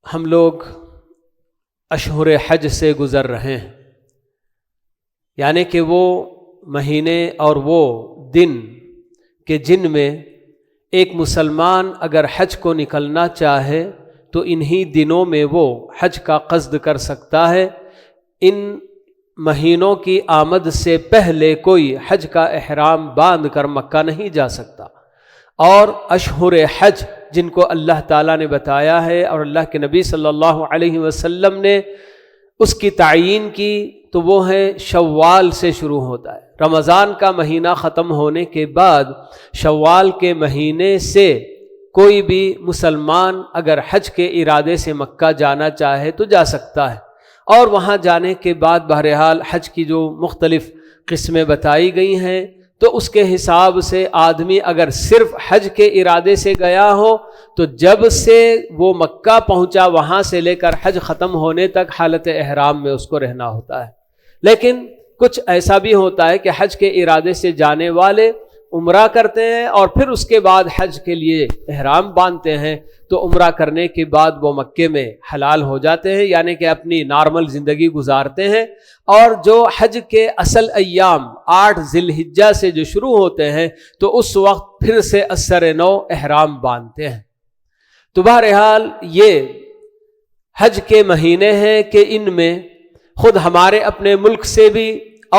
ہم لوگ اشہر حج سے گزر رہے ہیں، یعنی کہ وہ مہینے اور وہ دن کہ جن میں ایک مسلمان اگر حج کو نکلنا چاہے تو انہی دنوں میں وہ حج کا قصد کر سکتا ہے۔ ان مہینوں کی آمد سے پہلے کوئی حج کا احرام باندھ کر مکہ نہیں جا سکتا، اور اشہر حج جن کو اللہ تعالیٰ نے بتایا ہے اور اللہ کے نبی صلی اللہ علیہ وسلم نے اس کی تعیین کی تو وہ ہے شوال سے شروع ہوتا ہے۔ رمضان کا مہینہ ختم ہونے کے بعد شوال کے مہینے سے کوئی بھی مسلمان اگر حج کے ارادے سے مکہ جانا چاہے تو جا سکتا ہے، اور وہاں جانے کے بعد بہرحال حج کی جو مختلف قسمیں بتائی گئی ہیں تو اس کے حساب سے آدمی اگر صرف حج کے ارادے سے گیا ہو تو جب سے وہ مکہ پہنچا وہاں سے لے کر حج ختم ہونے تک حالت احرام میں اس کو رہنا ہوتا ہے۔ لیکن کچھ ایسا بھی ہوتا ہے کہ حج کے ارادے سے جانے والے عمرہ کرتے ہیں اور پھر اس کے بعد حج کے لیے احرام باندھتے ہیں، تو عمرہ کرنے کے بعد وہ مکے میں حلال ہو جاتے ہیں، یعنی کہ اپنی نارمل زندگی گزارتے ہیں، اور جو حج کے اصل ایام 8 ذی الحجہ سے جو شروع ہوتے ہیں تو اس وقت پھر سے اثر نو احرام باندھتے ہیں۔ تو بہرحال یہ حج کے مہینے ہیں کہ ان میں خود ہمارے اپنے ملک سے بھی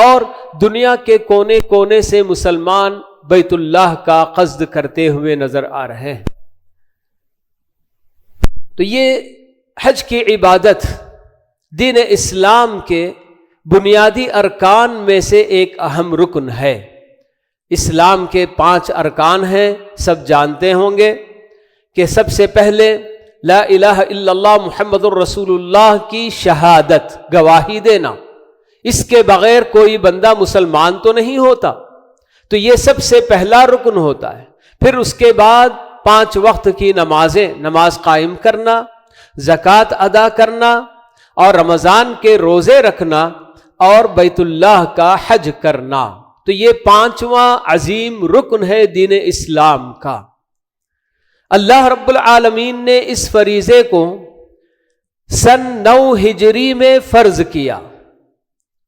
اور دنیا کے کونے کونے سے مسلمان بیت اللہ کا قصد کرتے ہوئے نظر آ رہے ہیں۔ تو یہ حج کی عبادت دین اسلام کے بنیادی ارکان میں سے ایک اہم رکن ہے۔ اسلام کے 5 ارکان ہیں، سب جانتے ہوں گے کہ سب سے پہلے لا الہ الا اللہ محمد الرسول اللہ کی شہادت، گواہی دینا، اس کے بغیر کوئی بندہ مسلمان تو نہیں ہوتا، تو یہ سب سے پہلا رکن ہوتا ہے۔ پھر اس کے بعد 5 وقت کی نماز قائم کرنا، زکوٰۃ ادا کرنا، اور رمضان کے روزے رکھنا، اور بیت اللہ کا حج کرنا۔ تو یہ 5واں عظیم رکن ہے دین اسلام کا۔ اللہ رب العالمین نے اس فریضے کو سن 9 ہجری میں فرض کیا۔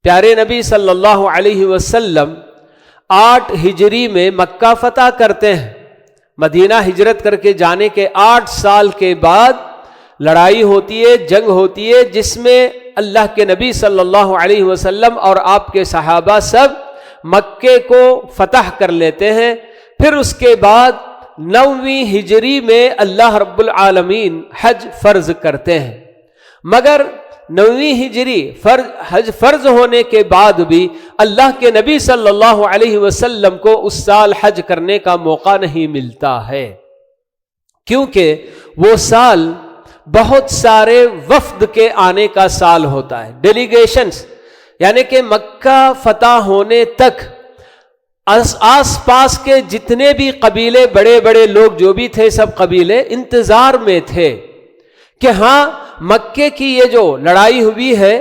پیارے نبی صلی اللہ علیہ وسلم 8 ہجری میں مکہ فتح کرتے ہیں۔ مدینہ ہجرت کر کے جانے کے 8 سال کے بعد لڑائی ہوتی ہے، جنگ ہوتی ہے، جس میں اللہ کے نبی صلی اللہ علیہ وسلم اور آپ کے صحابہ سب مکے کو فتح کر لیتے ہیں۔ پھر اس کے بعد 9ویں ہجری میں اللہ رب العالمین حج فرض کرتے ہیں، مگر 9ویں ہجری حج فرض ہونے کے بعد بھی اللہ کے نبی صلی اللہ علیہ وسلم کو اس سال حج کرنے کا موقع نہیں ملتا ہے، کیونکہ وہ سال بہت سارے وفد کے آنے کا سال ہوتا ہے، ڈیلیگیشنز، یعنی کہ مکہ فتح ہونے تک آس پاس کے جتنے بھی قبیلے، بڑے بڑے لوگ جو بھی تھے، سب قبیلے انتظار میں تھے کہ ہاں مکے کی یہ جو لڑائی ہوئی ہے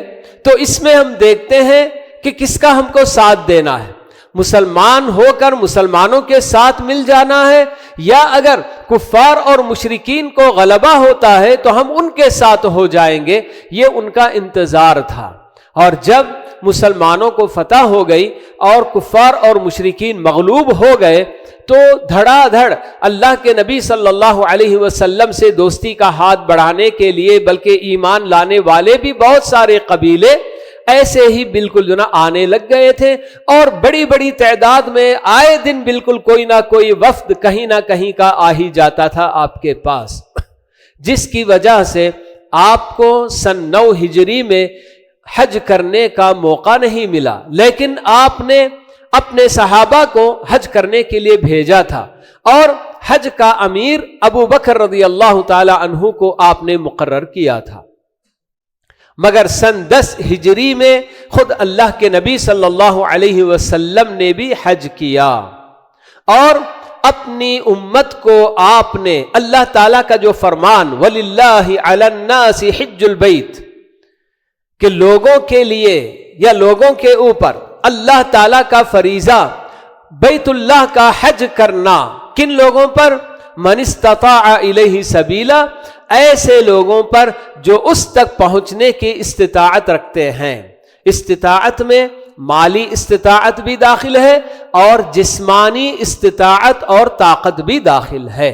تو اس میں ہم دیکھتے ہیں کہ کس کا ہم کو ساتھ دینا ہے، مسلمان ہو کر مسلمانوں کے ساتھ مل جانا ہے، یا اگر کفار اور مشرکین کو غلبہ ہوتا ہے تو ہم ان کے ساتھ ہو جائیں گے۔ یہ ان کا انتظار تھا، اور جب مسلمانوں کو فتح ہو گئی اور کفار اور مشرکین مغلوب ہو گئے تو دھڑا دھڑ اللہ کے نبی صلی اللہ علیہ وسلم سے دوستی کا ہاتھ بڑھانے کے لیے، بلکہ ایمان لانے والے بھی بہت سارے قبیلے ایسے ہی بالکل جو نا آنے لگ گئے تھے، اور بڑی بڑی تعداد میں آئے دن بالکل کوئی نہ کوئی وفد کہیں نہ کہیں کا آ ہی جاتا تھا آپ کے پاس، جس کی وجہ سے آپ کو سن 9 ہجری میں حج کرنے کا موقع نہیں ملا۔ لیکن آپ نے اپنے صحابہ کو حج کرنے کے لیے بھیجا تھا، اور حج کا امیر ابو بکر رضی اللہ تعالی عنہ کو آپ نے مقرر کیا تھا، مگر سن 10 ہجری میں خود اللہ کے نبی صلی اللہ علیہ وسلم نے بھی حج کیا، اور اپنی امت کو آپ نے اللہ تعالیٰ کا جو فرمان وَلِلَّهِ عَلَى النَّاسِ حِجُّ الْبَيْتِ کہ لوگوں کے لیے یا لوگوں کے اوپر اللہ تعالیٰ کا فریضہ بیت اللہ کا حج کرنا کن لوگوں پر؟ من استطاع الیہ سبیلا، ایسے لوگوں پر جو اس تک پہنچنے کی استطاعت رکھتے ہیں۔ استطاعت میں مالی استطاعت بھی داخل ہے اور جسمانی استطاعت اور طاقت بھی داخل ہے۔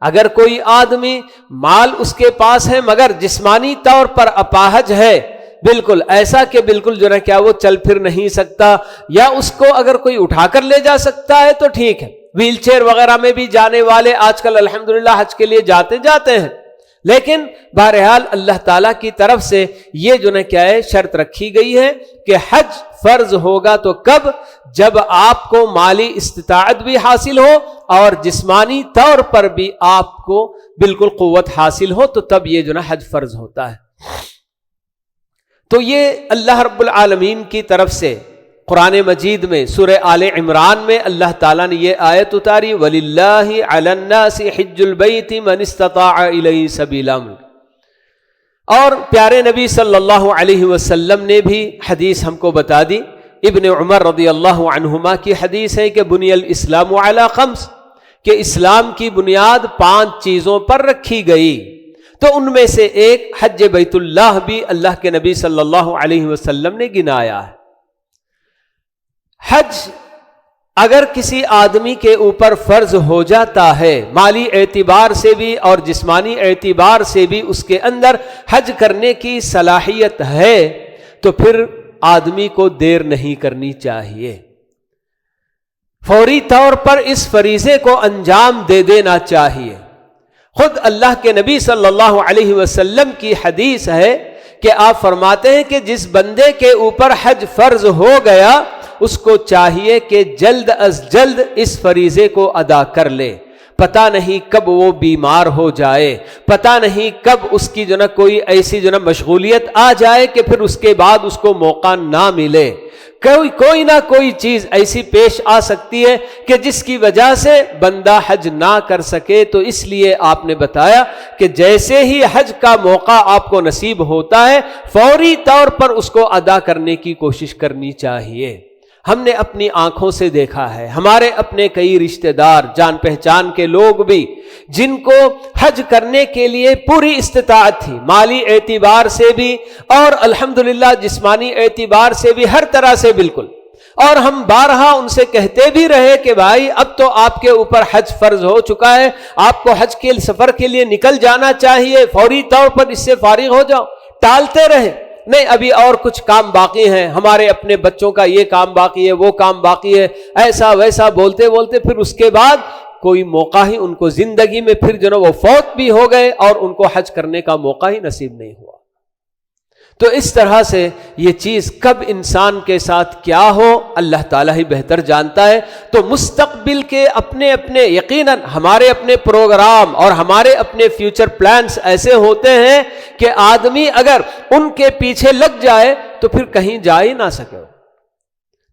اگر کوئی آدمی مال اس کے پاس ہے مگر جسمانی طور پر اپاہج ہے، بالکل ایسا کہ بالکل جو ہے کیا وہ چل پھر نہیں سکتا، یا اس کو اگر کوئی اٹھا کر لے جا سکتا ہے تو ٹھیک ہے، ویل چیئر وغیرہ میں بھی جانے والے آج کل الحمدللہ حج کے لیے جاتے ہیں، لیکن بہرحال اللہ تعالیٰ کی طرف سے یہ جو ہے کیا ہے شرط رکھی گئی ہے کہ حج فرض ہوگا تو کب؟ جب آپ کو مالی استطاعت بھی حاصل ہو اور جسمانی طور پر بھی آپ کو بالکل قوت حاصل ہو، تو تب یہ جو ہے حج فرض ہوتا ہے۔ تو یہ اللہ رب العالمین کی طرف سے قرآن مجید میں سورہ آل عمران میں اللہ تعالیٰ نے یہ آیت اتاری، وَلِلَّهِ عَلَى النَّاسِ حِجُّ الْبَيْتِ مَنِ اسْتَطَاعَ إِلَيْهِ سَبِيلًا۔ اور پیارے نبی صلی اللہ علیہ وسلم نے بھی حدیث ہم کو بتا دی، ابن عمر رضی اللہ عنہما کی حدیث ہے کہ بنی الاسلام علی خمس، کہ اسلام کی بنیاد 5 چیزوں پر رکھی گئی، تو ان میں سے ایک حج بیت اللہ بھی اللہ کے نبی صلی اللہ علیہ وسلم نے گنایا ہے۔ حج اگر کسی آدمی کے اوپر فرض ہو جاتا ہے، مالی اعتبار سے بھی اور جسمانی اعتبار سے بھی اس کے اندر حج کرنے کی صلاحیت ہے، تو پھر آدمی کو دیر نہیں کرنی چاہیے، فوری طور پر اس فریضے کو انجام دے دینا چاہیے۔ خود اللہ کے نبی صلی اللہ علیہ وسلم کی حدیث ہے کہ آپ فرماتے ہیں کہ جس بندے کے اوپر حج فرض ہو گیا اس کو چاہیے کہ جلد از جلد اس فریضے کو ادا کر لے، پتہ نہیں کب وہ بیمار ہو جائے، پتہ نہیں کب اس کی جو نا کوئی ایسی جو نا مشغولیت آ جائے کہ پھر اس کے بعد اس کو موقع نہ ملے، کوئی نہ کوئی چیز ایسی پیش آ سکتی ہے کہ جس کی وجہ سے بندہ حج نہ کر سکے، تو اس لیے آپ نے بتایا کہ جیسے ہی حج کا موقع آپ کو نصیب ہوتا ہے فوری طور پر اس کو ادا کرنے کی کوشش کرنی چاہیے۔ ہم نے اپنی آنکھوں سے دیکھا ہے، ہمارے اپنے کئی رشتہ دار جان پہچان کے لوگ بھی جن کو حج کرنے کے لیے پوری استطاعت تھی، مالی اعتبار سے بھی اور الحمدللہ جسمانی اعتبار سے بھی، ہر طرح سے بالکل، اور ہم بارہا ان سے کہتے بھی رہے کہ بھائی اب تو آپ کے اوپر حج فرض ہو چکا ہے، آپ کو حج کے سفر کے لیے نکل جانا چاہیے، فوری طور پر اس سے فارغ ہو جاؤ، ٹالتے رہے، نہیں ابھی اور کچھ کام باقی ہیں، ہمارے اپنے بچوں کا یہ کام باقی ہے، وہ کام باقی ہے، ایسا ویسا بولتے بولتے پھر اس کے بعد کوئی موقع ہی ان کو زندگی میں پھر جو نا وہ فوت بھی ہو گئے اور ان کو حج کرنے کا موقع ہی نصیب نہیں ہوا۔ تو اس طرح سے یہ چیز کب انسان کے ساتھ کیا ہو اللہ تعالیٰ ہی بہتر جانتا ہے۔ تو مستقبل کے اپنے اپنے یقیناً ہمارے اپنے پروگرام اور ہمارے اپنے فیوچر پلانز ایسے ہوتے ہیں کہ آدمی اگر ان کے پیچھے لگ جائے تو پھر کہیں جا ہی نہ سکے۔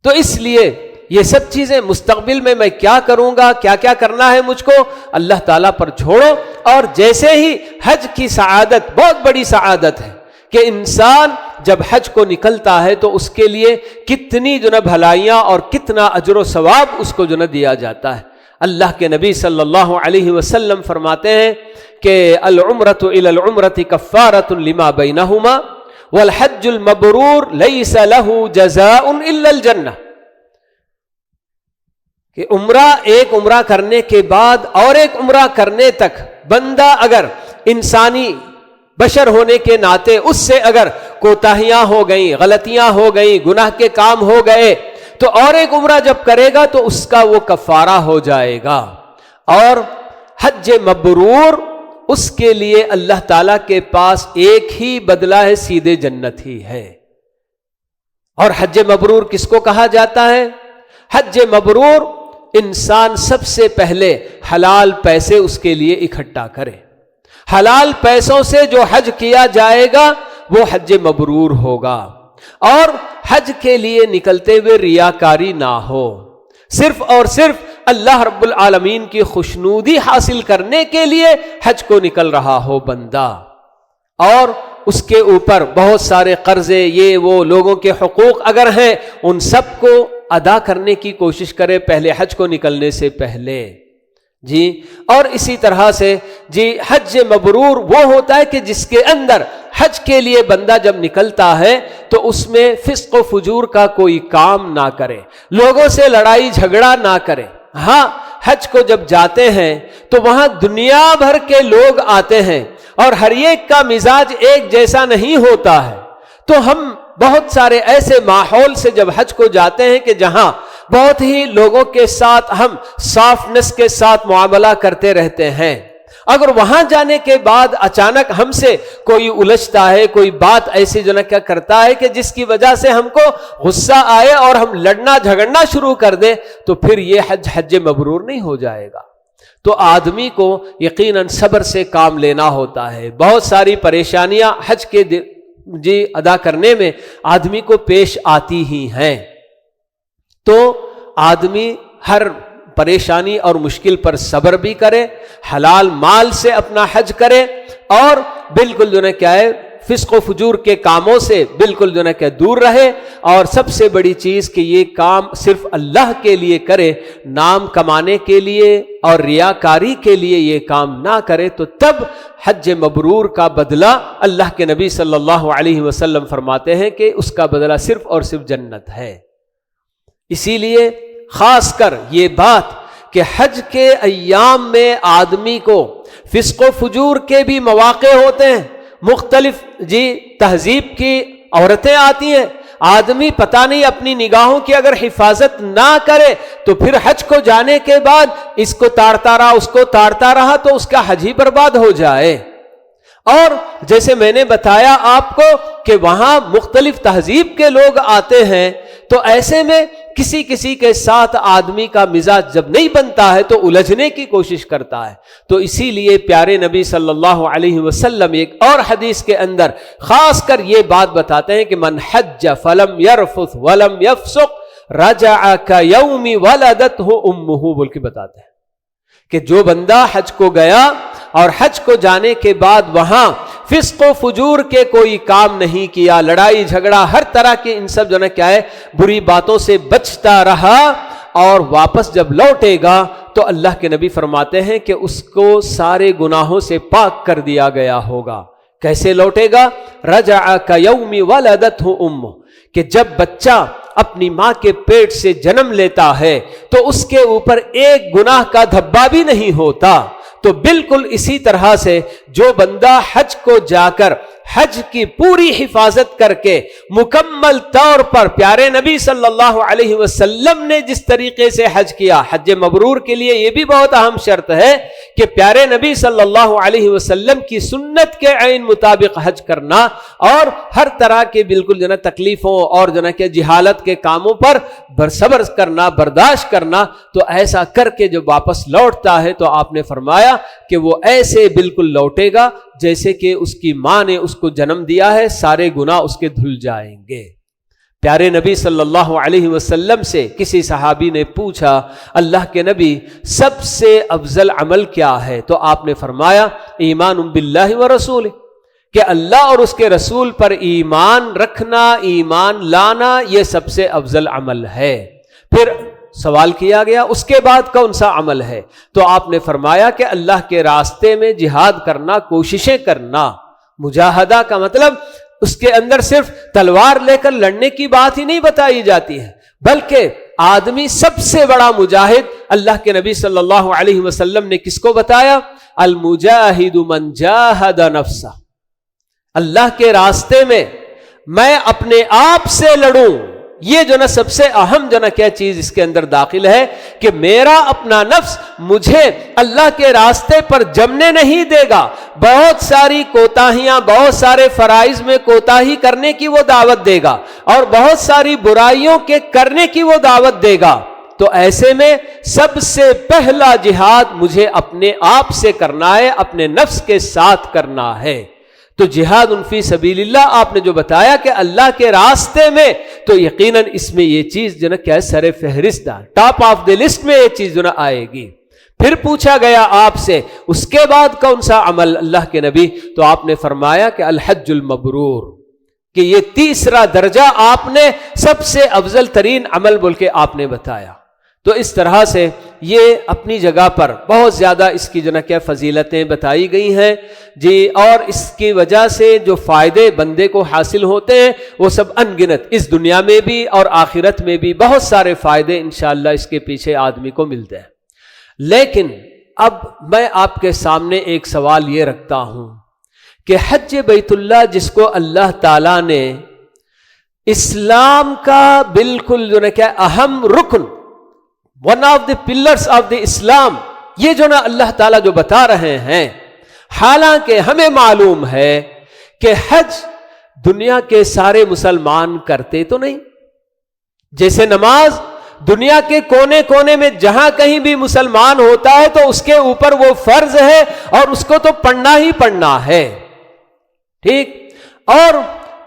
تو اس لیے یہ سب چیزیں مستقبل میں کیا کروں گا، کیا کیا کرنا ہے مجھ کو، اللہ تعالیٰ پر چھوڑو، اور جیسے ہی حج کی سعادت بہت بڑی سعادت ہے کہ انسان جب حج کو نکلتا ہے تو اس کے لیے کتنی جو نا بھلائیاں اور کتنا اجر و ثواب اس کو جو نا دیا جاتا ہے۔ اللہ کے نبی صلی اللہ علیہ وسلم فرماتے ہیں کہ العمرۃ الی العمرۃ کفارۃ لما بینہما والحج المبرور لیس له جزاء الا الجنہ، کہ عمرہ ایک عمرہ کرنے کے بعد اور ایک عمرہ کرنے تک بندہ اگر انسانی بشر ہونے کے ناطے اس سے اگر کوتاہیاں ہو گئیں، غلطیاں ہو گئیں، گناہ کے کام ہو گئے، تو اور ایک عمرہ جب کرے گا تو اس کا وہ کفارہ ہو جائے گا، اور حج مبرور اس کے لیے اللہ تعالیٰ کے پاس ایک ہی بدلہ ہے، سیدھے جنت ہی ہے۔ اور حج مبرور کس کو کہا جاتا ہے؟ حج مبرور انسان سب سے پہلے حلال پیسے اس کے لیے اکٹھا کرے، حلال پیسوں سے جو حج کیا جائے گا وہ حج مبرور ہوگا، اور حج کے لیے نکلتے ہوئے ریاکاری نہ ہو، صرف اور صرف اللہ رب العالمین کی خوشنودی حاصل کرنے کے لیے حج کو نکل رہا ہو بندہ، اور اس کے اوپر بہت سارے قرضے یہ وہ لوگوں کے حقوق اگر ہیں ان سب کو ادا کرنے کی کوشش کرے پہلے حج کو نکلنے سے پہلے جی. اور اسی طرح سے جی حج مبرور وہ ہوتا ہے کہ جس کے اندر حج کے لیے بندہ جب نکلتا ہے تو اس میں فسق و فجور کا کوئی کام نہ کرے، لوگوں سے لڑائی جھگڑا نہ کرے. ہاں حج کو جب جاتے ہیں تو وہاں دنیا بھر کے لوگ آتے ہیں اور ہر ایک کا مزاج ایک جیسا نہیں ہوتا ہے، تو ہم بہت سارے ایسے ماحول سے جب حج کو جاتے ہیں کہ جہاں بہت ہی لوگوں کے ساتھ ہم سافٹنس کے ساتھ معاملہ کرتے رہتے ہیں. اگر وہاں جانے کے بعد اچانک ہم سے کوئی الجھتا ہے، کوئی بات ایسی جو کیا کرتا ہے کہ جس کی وجہ سے ہم کو غصہ آئے اور ہم لڑنا جھگڑنا شروع کر دیں، تو پھر یہ حج مبرور نہیں ہو جائے گا. تو آدمی کو یقیناً صبر سے کام لینا ہوتا ہے. بہت ساری پریشانیاں حج کے جی ادا کرنے میں آدمی کو پیش آتی ہی ہیں، تو آدمی ہر پریشانی اور مشکل پر صبر بھی کرے، حلال مال سے اپنا حج کرے، اور بالکل جو ہے کیا ہے فسق و فجور کے کاموں سے بالکل جو ہے کہ دور رہے. اور سب سے بڑی چیز کہ یہ کام صرف اللہ کے لیے کرے، نام کمانے کے لیے اور ریاکاری کے لیے یہ کام نہ کرے، تو تب حج مبرور کا بدلہ اللہ کے نبی صلی اللہ علیہ وسلم فرماتے ہیں کہ اس کا بدلہ صرف اور صرف جنت ہے. اسی لیے خاص کر یہ بات کہ حج کے ایام میں آدمی کو فسق و فجور کے بھی مواقع ہوتے ہیں، مختلف جی تہذیب کی عورتیں آتی ہیں، آدمی پتہ نہیں اپنی نگاہوں کی اگر حفاظت نہ کرے تو پھر حج کو جانے کے بعد اس کو تاڑتا رہا اس کو تاڑتا رہا تو اس کا حج ہی برباد ہو جائے. اور جیسے میں نے بتایا آپ کو کہ وہاں مختلف تہذیب کے لوگ آتے ہیں، تو ایسے میں کسی کے ساتھ آدمی کا مزاج جب نہیں بنتا ہے تو الجھنے کی کوشش کرتا ہے. تو اسی لیے پیارے نبی صلی اللہ علیہ وسلم ایک اور حدیث کے اندر خاص کر یہ بات بتاتے ہیں کہ من حج فلم یرفث ولم یفسق رجع کیوم ولدتہ امہ، بول کے بتاتے ہیں کہ جو بندہ حج کو گیا اور حج کو جانے کے بعد وہاں فسق و فجور کے کوئی کام نہیں کیا، لڑائی جھگڑا ہر طرح کے ان سب جو ہے کیا ہے بری باتوں سے بچتا رہا، اور واپس جب لوٹے گا تو اللہ کے نبی فرماتے ہیں کہ اس کو سارے گناہوں سے پاک کر دیا گیا ہوگا. کیسے لوٹے گا؟ رجع کیوم ولدتہ امہ، کہ جب بچہ اپنی ماں کے پیٹ سے جنم لیتا ہے تو اس کے اوپر ایک گناہ کا دھبا بھی نہیں ہوتا. تو بالکل اسی طرح سے جو بندہ حج کو جا کر حج کی پوری حفاظت کر کے مکمل طور پر پیارے نبی صلی اللہ علیہ وسلم نے جس طریقے سے حج کیا، حج مبرور کے لیے یہ بھی بہت اہم شرط ہے کہ پیارے نبی صلی اللہ علیہ وسلم کی سنت کے عین مطابق حج کرنا، اور ہر طرح کے بالکل جو ہے تکلیفوں اور جو ہے کہ جہالت کے کاموں پر صبر کرنا، برداشت کرنا. تو ایسا کر کے جب واپس لوٹتا ہے تو آپ نے فرمایا کہ وہ ایسے بالکل لوٹے گا جیسے کہ اس کی ماں نے اس کو جنم دیا ہے، سارے گناہ اس کے دھل جائیں گے. پیارے نبی صلی اللہ علیہ وسلم سے کسی صحابی نے پوچھا اللہ کے نبی سب سے افضل عمل کیا ہے؟ تو آپ نے فرمایا ایمان باللہ ورسولہ، کہ اللہ اور اس کے رسول پر ایمان رکھنا، ایمان لانا، یہ سب سے افضل عمل ہے. پھر سوال کیا گیا اس کے بعد کون سا عمل ہے؟ تو آپ نے فرمایا کہ اللہ کے راستے میں جہاد کرنا، کوششیں کرنا. مجاہدہ کا مطلب اس کے اندر صرف تلوار لے کر لڑنے کی بات ہی نہیں بتائی جاتی ہے، بلکہ آدمی سب سے بڑا مجاہد اللہ کے نبی صلی اللہ علیہ وسلم نے کس کو بتایا؟ المجاہد من جاہد نفسہ. اللہ کے راستے میں میں اپنے آپ سے لڑوں، یہ جو نا سب سے اہم جو نا کیا چیز اس کے اندر داخل ہے کہ میرا اپنا نفس مجھے اللہ کے راستے پر جمنے نہیں دے گا. بہت ساری کوتاہیاں، بہت سارے فرائض میں کوتاہی کرنے کی وہ دعوت دے گا، اور بہت ساری برائیوں کے کرنے کی وہ دعوت دے گا. تو ایسے میں سب سے پہلا جہاد مجھے اپنے آپ سے کرنا ہے، اپنے نفس کے ساتھ کرنا ہے. تو جہاد فی سبیل اللہ آپ نے جو بتایا کہ اللہ کے راستے میں، تو یقیناً اس میں یہ چیز جو نا کیا سر فہرست ہے، ٹاپ آف دی لسٹ میں یہ چیز جو نا آئے گی. پھر پوچھا گیا آپ سے اس کے بعد کون سا عمل اللہ کے نبی؟ تو آپ نے فرمایا کہ الحج المبرور، کہ یہ تیسرا درجہ آپ نے سب سے افضل ترین عمل بول کے آپ نے بتایا۔ تو اس طرح سے یہ اپنی جگہ پر بہت زیادہ اس کی جو نا کیا فضیلتیں بتائی گئی ہیں جی، اور اس کی وجہ سے جو فائدے بندے کو حاصل ہوتے ہیں وہ سب ان گنت، اس دنیا میں بھی اور آخرت میں بھی بہت سارے فائدے انشاءاللہ اس کے پیچھے آدمی کو ملتے ہیں۔ لیکن اب میں آپ کے سامنے ایک سوال یہ رکھتا ہوں کہ حج بیت اللہ جس کو اللہ تعالیٰ نے اسلام کا بالکل جو نا کیا اہم رکن، one of the pillars of the Islam, یہ جو نا اللہ تعالیٰ جو بتا رہے ہیں، حالانکہ ہمیں معلوم ہے کہ حج دنیا کے سارے مسلمان کرتے تو نہیں، جیسے نماز دنیا کے کونے کونے میں جہاں کہیں بھی مسلمان ہوتا ہے تو اس کے اوپر وہ فرض ہے اور اس کو تو پڑھنا ہی پڑھنا ہے، ٹھیک۔ اور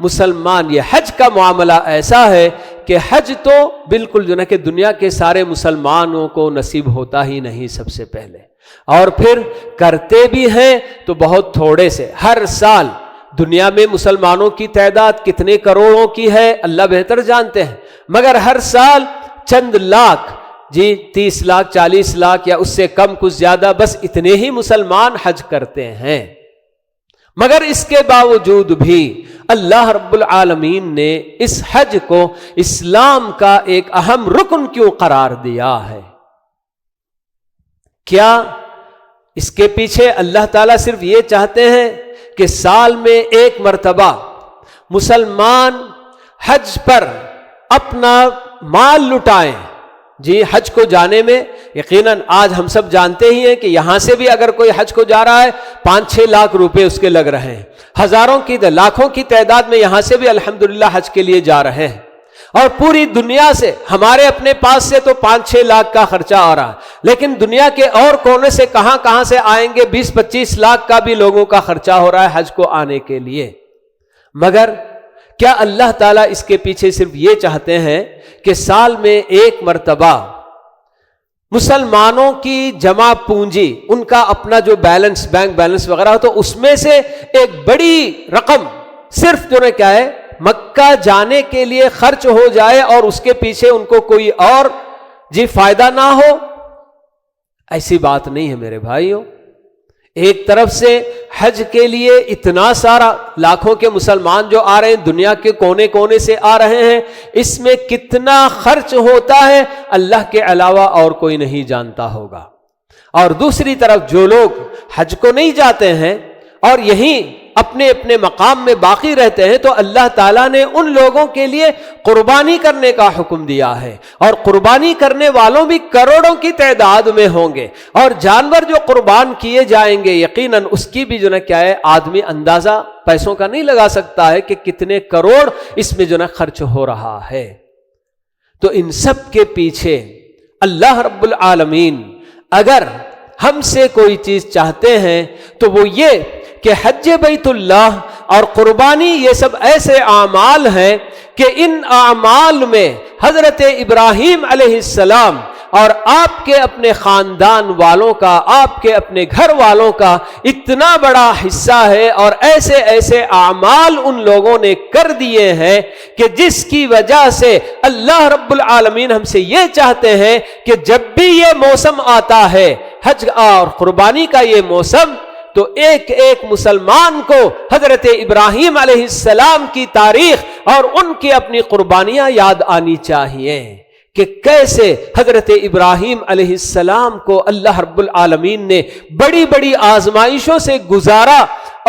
مسلمان یہ حج کا معاملہ ایسا ہے کہ حج تو بالکل جو نا کہ دنیا کے سارے مسلمانوں کو نصیب ہوتا ہی نہیں سب سے پہلے، اور پھر کرتے بھی ہیں تو بہت تھوڑے سے۔ ہر سال دنیا میں مسلمانوں کی تعداد کتنے کروڑوں کی ہے اللہ بہتر جانتے ہیں، مگر ہر سال چند لاکھ، جی 30 لاکھ 40 لاکھ یا اس سے کم کچھ زیادہ، بس اتنے ہی مسلمان حج کرتے ہیں۔ مگر اس کے باوجود بھی اللہ رب العالمین نے اس حج کو اسلام کا ایک اہم رکن کیوں قرار دیا ہے؟ کیا اس کے پیچھے اللہ تعالیٰ صرف یہ چاہتے ہیں کہ سال میں ایک مرتبہ مسلمان حج پر اپنا مال لٹائیں؟ جی حج کو جانے میں یقیناً آج ہم سب جانتے ہی ہیں کہ یہاں سے بھی اگر کوئی حج کو جا رہا ہے 5-6 لاکھ روپے اس کے لگ رہے ہیں، ہزاروں کی لاکھوں کی تعداد میں یہاں سے بھی الحمدللہ حج کے لیے جا رہے ہیں، اور پوری دنیا سے ہمارے اپنے پاس سے تو 5-6 لاکھ کا خرچہ آ رہا ہے، لیکن دنیا کے اور کونے سے کہاں کہاں سے آئیں گے، 20-25 لاکھ کا بھی لوگوں کا خرچہ ہو رہا ہے حج کو آنے کے لیے۔ مگر کیا اللہ تعالیٰ اس کے پیچھے صرف یہ چاہتے ہیں کہ سال میں ایک مرتبہ مسلمانوں کی جمع پونجی، ان کا اپنا جو بیلنس، بینک بیلنس وغیرہ ہو، تو اس میں سے ایک بڑی رقم صرف جو ہے کیا ہے مکہ جانے کے لیے خرچ ہو جائے اور اس کے پیچھے ان کو کوئی اور جی فائدہ نہ ہو؟ ایسی بات نہیں ہے میرے بھائیوں۔ ایک طرف سے حج کے لیے اتنا سارا لاکھوں کے مسلمان جو آ رہے ہیں، دنیا کے کونے کونے سے آ رہے ہیں، اس میں کتنا خرچ ہوتا ہے اللہ کے علاوہ اور کوئی نہیں جانتا ہوگا۔ اور دوسری طرف جو لوگ حج کو نہیں جاتے ہیں اور یہیں اپنے اپنے مقام میں باقی رہتے ہیں، تو اللہ تعالیٰ نے ان لوگوں کے لیے قربانی کرنے کا حکم دیا ہے، اور قربانی کرنے والوں بھی کروڑوں کی تعداد میں ہوں گے، اور جانور جو قربان کیے جائیں گے یقیناً اس کی بھی جو نا کیا ہے آدمی اندازہ پیسوں کا نہیں لگا سکتا ہے کہ کتنے کروڑ اس میں جو نا خرچ ہو رہا ہے۔ تو ان سب کے پیچھے اللہ رب العالمین اگر ہم سے کوئی چیز چاہتے ہیں تو وہ یہ کہ حج بیت اللہ اور قربانی یہ سب ایسے اعمال ہیں کہ ان اعمال میں حضرت ابراہیم علیہ السلام اور آپ کے اپنے خاندان والوں کا، آپ کے اپنے گھر والوں کا اتنا بڑا حصہ ہے، اور ایسے ایسے اعمال ان لوگوں نے کر دیے ہیں کہ جس کی وجہ سے اللہ رب العالمین ہم سے یہ چاہتے ہیں کہ جب بھی یہ موسم آتا ہے حج اور قربانی کا یہ موسم، تو ایک ایک مسلمان کو حضرت ابراہیم علیہ السلام کی تاریخ اور ان کی اپنی قربانیاں یاد آنی چاہیے کہ کیسے حضرت ابراہیم علیہ السلام کو اللہ رب العالمین نے بڑی بڑی آزمائشوں سے گزارا،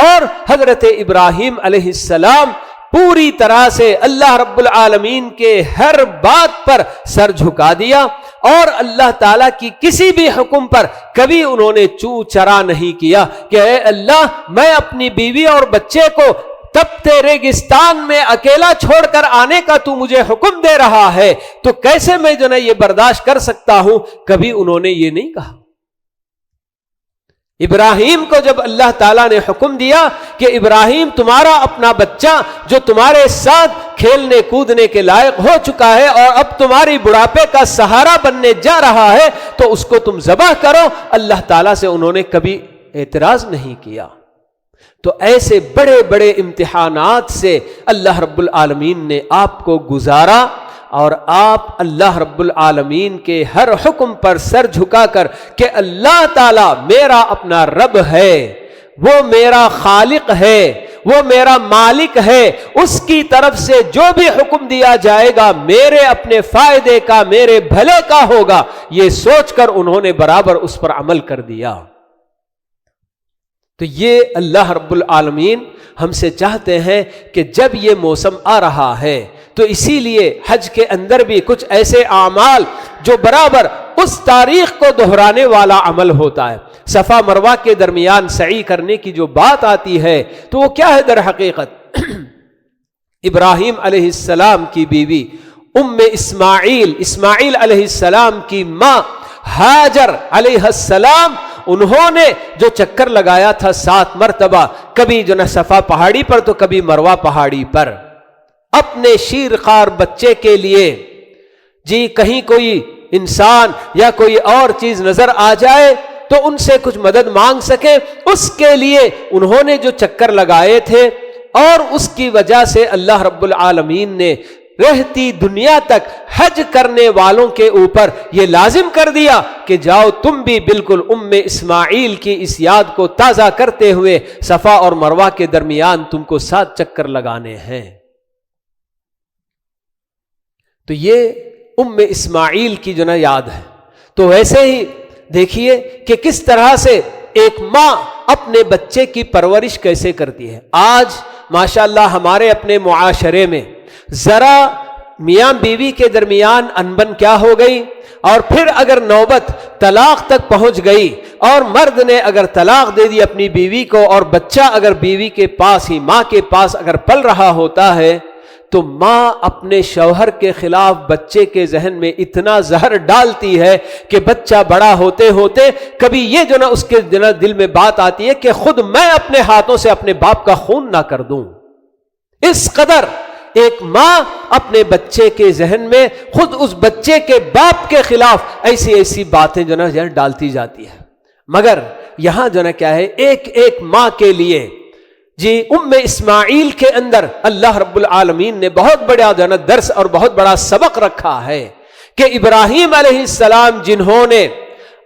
اور حضرت ابراہیم علیہ السلام پوری طرح سے اللہ رب العالمین کے ہر بات پر سر جھکا دیا، اور اللہ تعالیٰ کی کسی بھی حکم پر کبھی انہوں نے چوں چرا نہیں کیا کہ اے اللہ میں اپنی بیوی اور بچے کو تپتے ریگستان میں اکیلا چھوڑ کر آنے کا تو مجھے حکم دے رہا ہے تو کیسے میں جو ہے یہ برداشت کر سکتا ہوں، کبھی انہوں نے یہ نہیں کہا۔ ابراہیم کو جب اللہ تعالیٰ نے حکم دیا کہ ابراہیم تمہارا اپنا بچہ جو تمہارے ساتھ کھیلنے کودنے کے لائق ہو چکا ہے اور اب تمہاری بڑھاپے کا سہارا بننے جا رہا ہے تو اس کو تم ذبح کرو، اللہ تعالیٰ سے انہوں نے کبھی اعتراض نہیں کیا۔ تو ایسے بڑے بڑے امتحانات سے اللہ رب العالمین نے آپ کو گزارا، اور آپ اللہ رب العالمین کے ہر حکم پر سر جھکا کر کہ اللہ تعالی میرا اپنا رب ہے، وہ میرا خالق ہے، وہ میرا مالک ہے، اس کی طرف سے جو بھی حکم دیا جائے گا میرے اپنے فائدے کا، میرے بھلے کا ہوگا، یہ سوچ کر انہوں نے برابر اس پر عمل کر دیا۔ تو یہ اللہ رب العالمین ہم سے چاہتے ہیں کہ جب یہ موسم آ رہا ہے تو اسی لیے حج کے اندر بھی کچھ ایسے اعمال جو برابر اس تاریخ کو دہرانے والا عمل ہوتا ہے۔ صفا مروہ کے درمیان سعی کرنے کی جو بات آتی ہے تو وہ کیا ہے در حقیقت؟ ابراہیم علیہ السلام کی بیوی اسماعیل علیہ السلام کی ماں ہاجر علیہ السلام، انہوں نے جو چکر لگایا تھا 7 مرتبہ، کبھی جو نا صفا پہاڑی پر تو کبھی مروہ پہاڑی پر، اپنے شیرخوار بچے کے لیے، جی کہیں کوئی انسان یا کوئی اور چیز نظر آ جائے تو ان سے کچھ مدد مانگ سکے، اس کے لیے انہوں نے جو چکر لگائے تھے، اور اس کی وجہ سے اللہ رب العالمین نے رہتی دنیا تک حج کرنے والوں کے اوپر یہ لازم کر دیا کہ جاؤ تم بھی بالکل اسماعیل کی اس یاد کو تازہ کرتے ہوئے صفا اور مروہ کے درمیان تم کو 7 چکر لگانے ہیں۔ تو یہ اسماعیل کی جو نا یاد ہے۔ تو ویسے ہی دیکھیے کہ کس طرح سے ایک ماں اپنے بچے کی پرورش کیسے کرتی ہے۔ آج ماشاءاللہ ہمارے اپنے معاشرے میں ذرا میاں بیوی کے درمیان انبن کیا ہو گئی، اور پھر اگر نوبت طلاق تک پہنچ گئی اور مرد نے اگر طلاق دے دی اپنی بیوی کو، اور بچہ اگر بیوی کے پاس ہی ماں کے پاس اگر پل رہا ہوتا ہے، تو ماں اپنے شوہر کے خلاف بچے کے ذہن میں اتنا زہر ڈالتی ہے کہ بچہ بڑا ہوتے ہوتے کبھی یہ جو نا اس کے دل میں بات آتی ہے کہ خود میں اپنے ہاتھوں سے اپنے باپ کا خون نہ کر دوں۔ اس قدر ایک ماں اپنے بچے کے ذہن میں خود اس بچے کے باپ کے خلاف ایسی ایسی باتیں جو نا ڈالتی جاتی ہے۔ مگر یہاں جو نا کیا ہے، ایک ایک ماں کے لیے جی اسماعیل کے اندر اللہ رب العالمین نے بہت بڑا جو نا درس اور بہت بڑا سبق رکھا ہے کہ ابراہیم علیہ السلام جنہوں نے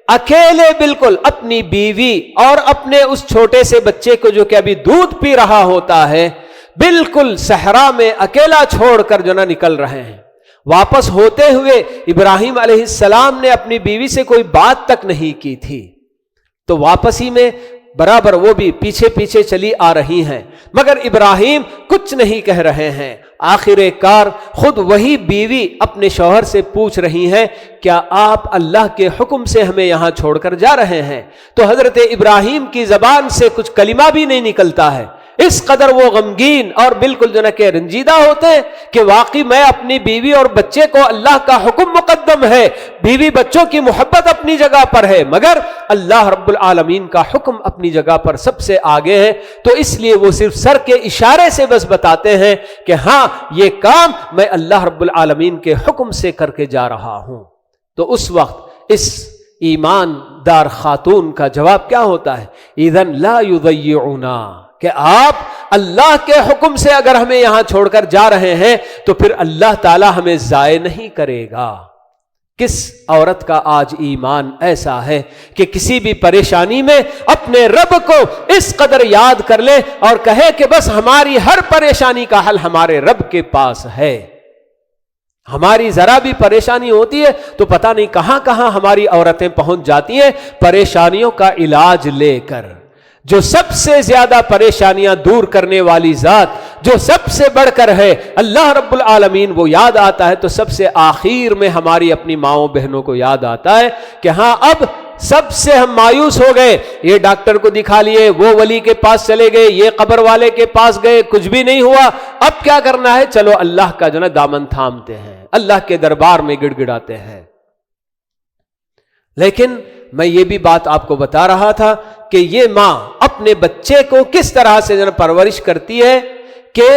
اکیلے بالکل اپنی بیوی اور اپنے اس چھوٹے سے بچے کو جو کہ ابھی دودھ پی رہا ہوتا ہے بالکل صحرا میں اکیلا چھوڑ کر جو نا نکل رہے ہیں، واپس ہوتے ہوئے ابراہیم علیہ السلام نے اپنی بیوی سے کوئی بات تک نہیں کی تھی، تو واپسی میں برابر وہ بھی پیچھے پیچھے چلی آ رہی ہیں، مگر ابراہیم کچھ نہیں کہہ رہے ہیں۔ آخر کار خود وہی بیوی اپنے شوہر سے پوچھ رہی ہیں، کیا آپ اللہ کے حکم سے ہمیں یہاں چھوڑ کر جا رہے ہیں؟ تو حضرت ابراہیم کی زبان سے کچھ کلمہ بھی نہیں نکلتا ہے، اس قدر وہ غمگین اور بالکل جو نا کہ رنجیدہ ہوتے ہیں کہ واقعی میں اپنی بیوی اور بچے کو، اللہ کا حکم مقدم ہے، بیوی بچوں کی محبت اپنی جگہ پر ہے، مگر اللہ رب العالمین کا حکم اپنی جگہ پر سب سے آگے ہے، تو اس لیے وہ صرف سر کے اشارے سے بس بتاتے ہیں کہ ہاں یہ کام میں اللہ رب العالمین کے حکم سے کر کے جا رہا ہوں۔ تو اس وقت اس ایماندار خاتون کا جواب کیا ہوتا ہے؟ اذن لا یضیعنا، کہ آپ اللہ کے حکم سے اگر ہمیں یہاں چھوڑ کر جا رہے ہیں تو پھر اللہ تعالی ہمیں ضائع نہیں کرے گا۔ کس عورت کا آج ایمان ایسا ہے کہ کسی بھی پریشانی میں اپنے رب کو اس قدر یاد کر لے اور کہے کہ بس ہماری ہر پریشانی کا حل ہمارے رب کے پاس ہے۔ ہماری ذرا بھی پریشانی ہوتی ہے تو پتہ نہیں کہاں کہاں ہماری عورتیں پہنچ جاتی ہیں پریشانیوں کا علاج لے کر۔ جو سب سے زیادہ پریشانیاں دور کرنے والی ذات، جو سب سے بڑھ کر ہے اللہ رب العالمین، وہ یاد آتا ہے تو سب سے آخر میں ہماری اپنی ماؤں بہنوں کو یاد آتا ہے کہ ہاں اب سب سے ہم مایوس ہو گئے، یہ ڈاکٹر کو دکھا لیے، وہ ولی کے پاس چلے گئے، یہ قبر والے کے پاس گئے، کچھ بھی نہیں ہوا، اب کیا کرنا ہے؟ چلو اللہ کا جو نا دامن تھامتے ہیں، اللہ کے دربار میں گڑ گڑاتے ہیں۔ لیکن میں یہ بھی بات آپ کو بتا رہا تھا کہ یہ ماں اپنے بچے کو کس طرح سے پرورش کرتی ہے کہ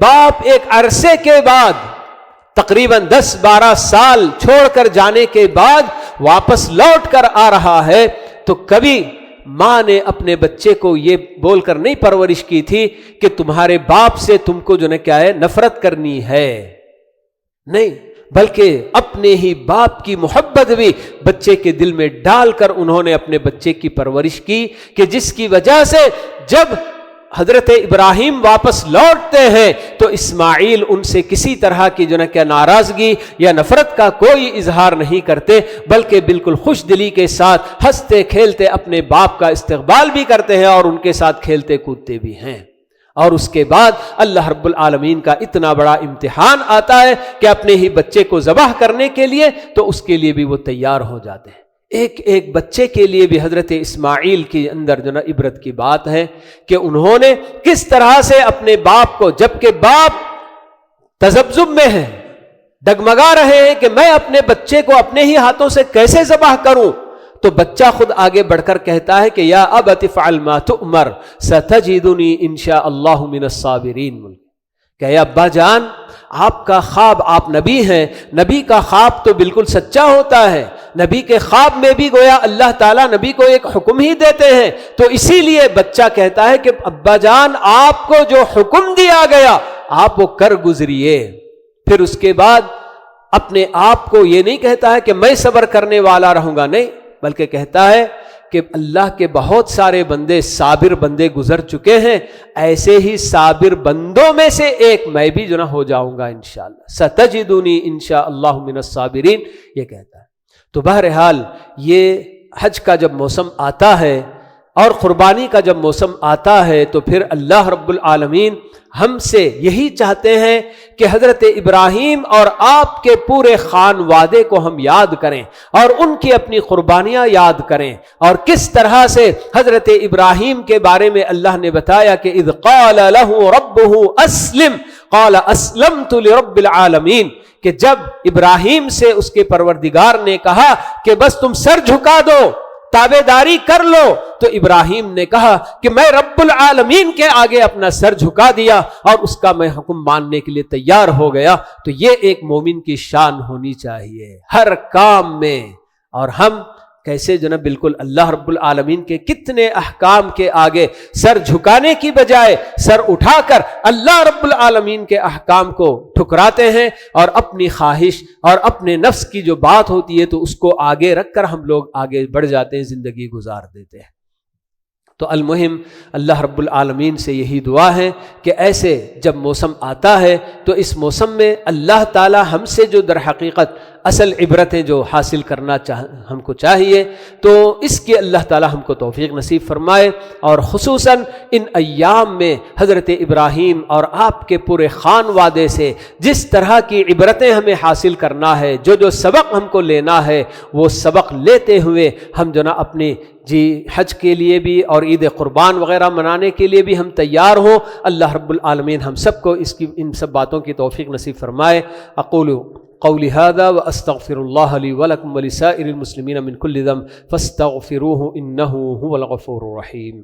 باپ ایک عرصے کے بعد تقریباً 10-12 سال چھوڑ کر جانے کے بعد واپس لوٹ کر آ رہا ہے، تو کبھی ماں نے اپنے بچے کو یہ بول کر نہیں پرورش کی تھی کہ تمہارے باپ سے تم کو جو ہے کیا ہے نفرت کرنی ہے، نہیں، بلکہ اپنے ہی باپ کی محبت بھی بچے کے دل میں ڈال کر انہوں نے اپنے بچے کی پرورش کی، کہ جس کی وجہ سے جب حضرت ابراہیم واپس لوٹتے ہیں تو اسماعیل ان سے کسی طرح کی جو ہے کیا ناراضگی یا نفرت کا کوئی اظہار نہیں کرتے، بلکہ بالکل خوش دلی کے ساتھ ہنستے کھیلتے اپنے باپ کا استقبال بھی کرتے ہیں اور ان کے ساتھ کھیلتے کودتے بھی ہیں۔ اور اس کے بعد اللہ رب العالمین کا اتنا بڑا امتحان آتا ہے کہ اپنے ہی بچے کو ذبح کرنے کے لیے، تو اس کے لیے بھی وہ تیار ہو جاتے ہیں۔ ایک ایک بچے کے لیے بھی حضرت اسماعیل کے اندر جو نا عبرت کی بات ہے کہ انہوں نے کس طرح سے اپنے باپ کو، جبکہ باپ تذبذب میں ہے، ڈگمگا رہے ہیں کہ میں اپنے بچے کو اپنے ہی ہاتھوں سے کیسے ذبح کروں، تو بچہ خود آگے بڑھ کر کہتا ہے کہ یا ابت افعل ما تؤمر ستجدنی انشاء اللہ من الصابرین، کہ اے ابا جان، آپ کا خواب، آپ نبی ہیں، نبی کا خواب تو بالکل سچا ہوتا ہے، نبی کے خواب میں بھی گویا اللہ تعالیٰ نبی کو ایک حکم ہی دیتے ہیں، تو اسی لیے بچہ کہتا ہے کہ ابا جان آپ کو جو حکم دیا گیا آپ وہ کر گزریے۔ پھر اس کے بعد اپنے آپ کو یہ نہیں کہتا ہے کہ میں صبر کرنے والا رہوں گا، نہیں، بلکہ کہتا ہے کہ اللہ کے بہت سارے بندے صابر بندے گزر چکے ہیں، ایسے ہی صابر بندوں میں سے ایک میں بھی جو نہ ہو جاؤں گا انشاءاللہ، ستجدنی انشاءاللہ من الصابرین، یہ کہتا ہے۔ تو بہرحال یہ حج کا جب موسم آتا ہے اور قربانی کا جب موسم آتا ہے تو پھر اللہ رب العالمین ہم سے یہی چاہتے ہیں کہ حضرت ابراہیم اور آپ کے پورے خانوادے کو ہم یاد کریں اور ان کی اپنی قربانیاں یاد کریں، اور کس طرح سے حضرت ابراہیم کے بارے میں اللہ نے بتایا کہ اذ قال له ربه اسلم قال اسلمت لرب العالمین، کہ جب ابراہیم سے اس کے پروردگار نے کہا کہ بس تم سر جھکا دو، تابعداری کر لو، تو ابراہیم نے کہا کہ میں رب العالمین کے آگے اپنا سر جھکا دیا اور اس کا میں حکم ماننے کے لیے تیار ہو گیا۔ تو یہ ایک مومن کی شان ہونی چاہیے ہر کام میں۔ اور ہم کیسے جو نا بالکل اللہ رب العالمین کے کتنے احکام کے آگے سر جھکانے کی بجائے سر اٹھا کر اللہ رب العالمین کے احکام کو ٹھکراتے ہیں، اور اپنی خواہش اور اپنے نفس کی جو بات ہوتی ہے تو اس کو آگے رکھ کر ہم لوگ آگے بڑھ جاتے ہیں، زندگی گزار دیتے ہیں۔ تو المہم اللہ رب العالمین سے یہی دعا ہے کہ ایسے جب موسم آتا ہے تو اس موسم میں اللہ تعالی ہم سے جو در حقیقت اصل عبرتیں جو حاصل کرنا ہم کو چاہیے، تو اس کی اللہ تعالی ہم کو توفیق نصیب فرمائے، اور خصوصاً ان ایام میں حضرت ابراہیم اور آپ کے پورے خانوادے سے جس طرح کی عبرتیں ہمیں حاصل کرنا ہے، جو جو سبق ہم کو لینا ہے، وہ سبق لیتے ہوئے ہم جو نا اپنی حج کے لیے بھی اور عید قربان وغیرہ منانے کے لیے بھی ہم تیار ہوں۔ اللہ رب العالمین ہم سب کو ان سب باتوں کی توفیق نصیب فرمائے۔ اقول قولی هذا واستغفر الله لي ولكم ولسائر المسلمين من كل ذنب فاستغفروه انه هو الغفور الرحيم۔